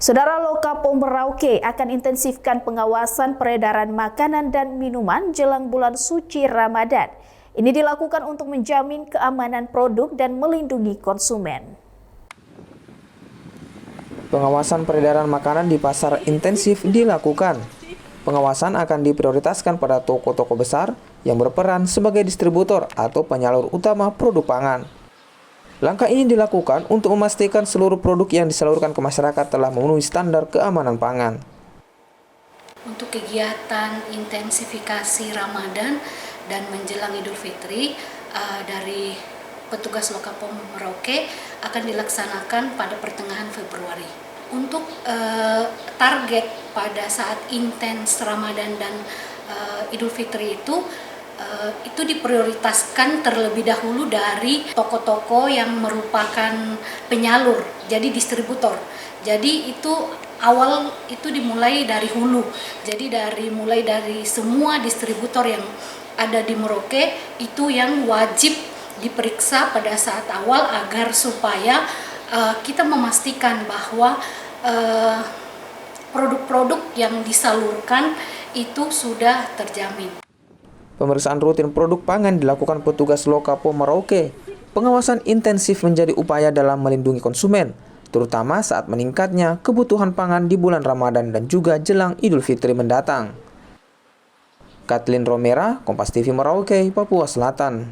Saudara, Lokapo Merauke akan intensifkan pengawasan peredaran makanan dan minuman jelang bulan suci Ramadan. Ini dilakukan untuk menjamin keamanan produk dan melindungi konsumen. Pengawasan peredaran makanan di pasar intensif dilakukan. Pengawasan akan diprioritaskan pada toko-toko besar yang berperan sebagai distributor atau penyalur utama produk pangan. Langkah ini dilakukan untuk memastikan seluruh produk yang disalurkan ke masyarakat telah memenuhi standar keamanan pangan. Untuk kegiatan intensifikasi Ramadan dan menjelang Idul Fitri dari petugas Lokapo Merauke akan dilaksanakan pada pertengahan Februari. Untuk target pada saat intens Ramadan dan Idul Fitri itu diprioritaskan terlebih dahulu dari toko-toko yang merupakan penyalur, jadi distributor. Jadi itu awal itu dimulai dari hulu. Jadi mulai dari semua distributor yang ada di Merauke itu yang wajib diperiksa pada saat awal agar supaya kita memastikan bahwa produk-produk yang disalurkan itu sudah terjamin. Pemeriksaan rutin produk pangan dilakukan petugas Lokapo Merauke. Pengawasan intensif menjadi upaya dalam melindungi konsumen, terutama saat meningkatnya kebutuhan pangan di bulan Ramadan dan juga jelang Idul Fitri mendatang. Kathleen Romera, Kompas TV Merauke, Papua Selatan.